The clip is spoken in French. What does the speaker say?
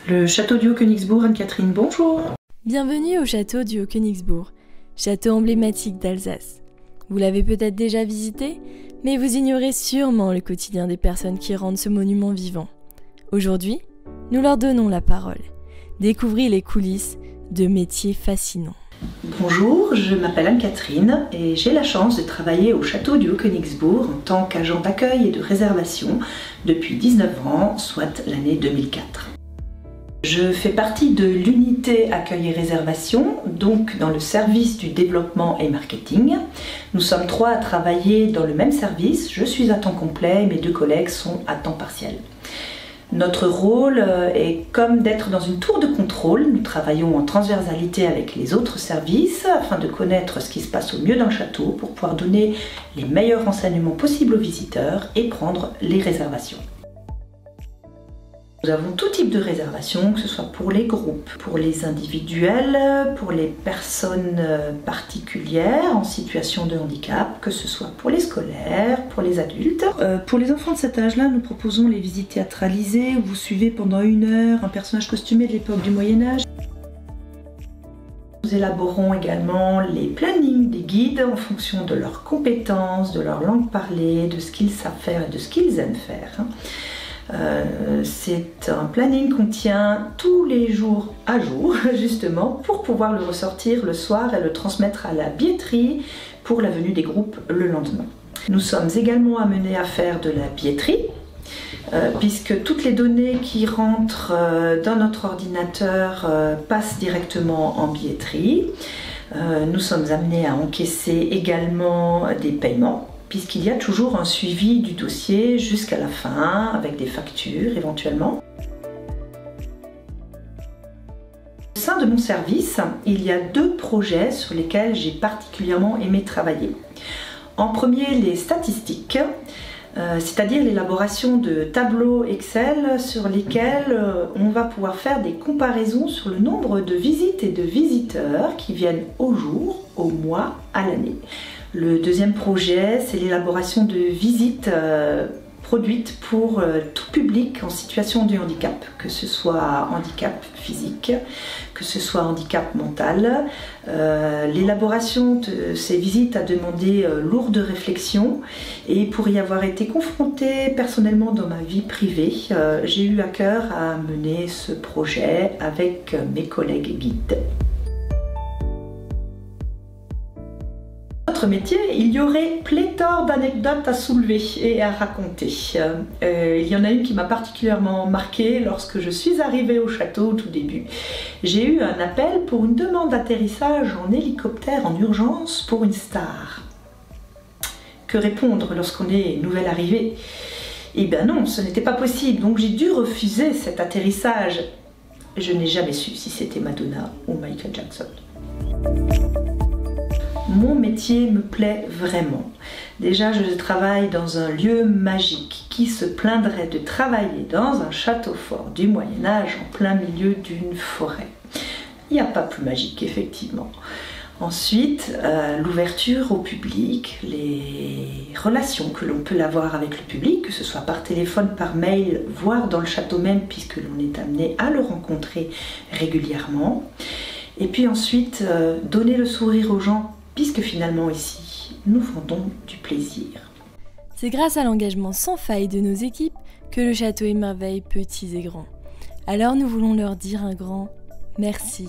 Le château du Haut-Königsbourg, Anne-Catherine, bonjour. Bienvenue au château du Haut-Königsbourg, château emblématique d'Alsace. Vous l'avez peut-être déjà visité, mais vous ignorez sûrement le quotidien des personnes qui rendent ce monument vivant. Aujourd'hui, nous leur donnons la parole. Découvrez les coulisses de métiers fascinants. Bonjour, je m'appelle Anne-Catherine et j'ai la chance de travailler au château du Haut-Königsbourg en tant qu'agent d'accueil et de réservation depuis 19 ans, soit l'année 2004. Je fais partie de l'unité accueil et réservation, donc dans le service du développement et marketing. Nous sommes 3 à travailler dans le même service, je suis à temps complet et mes 2 collègues sont à temps partiel. Notre rôle est comme d'être dans une tour de contrôle. Nous travaillons en transversalité avec les autres services afin de connaître ce qui se passe au mieux dans le château pour pouvoir donner les meilleurs renseignements possibles aux visiteurs et prendre les réservations. Nous avons tout type de réservation, que ce soit pour les groupes, pour les individuels, pour les personnes particulières en situation de handicap, que ce soit pour les scolaires, pour les adultes. Pour les enfants de cet âge-là, nous proposons les visites théâtralisées où vous suivez pendant 1 heure un personnage costumé de l'époque du Moyen-Âge. Nous élaborons également les plannings des guides en fonction de leurs compétences, de leur langue parlée, de ce qu'ils savent faire et de ce qu'ils aiment faire. C'est un planning qu'on tient tous les jours à jour, justement, pour pouvoir le ressortir le soir et le transmettre à la billetterie pour la venue des groupes le lendemain. Nous sommes également amenés à faire de la billetterie, puisque toutes les données qui rentrent dans notre ordinateur passent directement en billetterie. Nous sommes amenés à encaisser également des paiements, puisqu'il y a toujours un suivi du dossier jusqu'à la fin, avec des factures éventuellement. Au sein de mon service, il y a 2 projets sur lesquels j'ai particulièrement aimé travailler. En premier, les statistiques, c'est-à-dire l'élaboration de tableaux Excel sur lesquels on va pouvoir faire des comparaisons sur le nombre de visites et de visiteurs qui viennent au jour, au mois, à l'année. Le deuxième projet, c'est l'élaboration de visites produites pour tout public en situation de handicap, que ce soit handicap physique, que ce soit handicap mental. L'élaboration de ces visites a demandé lourde réflexion et pour y avoir été confrontée personnellement dans ma vie privée, j'ai eu à cœur à mener ce projet avec mes collègues guides. Notre métier, il y aurait pléthore d'anecdotes à soulever et à raconter. Il y en a une qui m'a particulièrement marquée lorsque je suis arrivée au château au tout début. J'ai eu un appel pour une demande d'atterrissage en hélicoptère en urgence pour une star. Que répondre lorsqu'on est nouvelle arrivée? Eh bien non, ce n'était pas possible, donc j'ai dû refuser cet atterrissage. Je n'ai jamais su si c'était Madonna ou Michael Jackson. Mon métier me plaît vraiment. Déjà, je travaille dans un lieu magique. Qui se plaindrait de travailler dans un château fort du Moyen-Âge en plein milieu d'une forêt? Il n'y a pas plus magique, effectivement. Ensuite, l'ouverture au public, les relations que l'on peut avoir avec le public, que ce soit par téléphone, par mail, voire dans le château même, puisque l'on est amené à le rencontrer régulièrement. Et puis ensuite, donner le sourire aux gens, puisque finalement ici, nous vendons du plaisir. C'est grâce à l'engagement sans faille de nos équipes que le château émerveille petits et grands. Alors nous voulons leur dire un grand merci.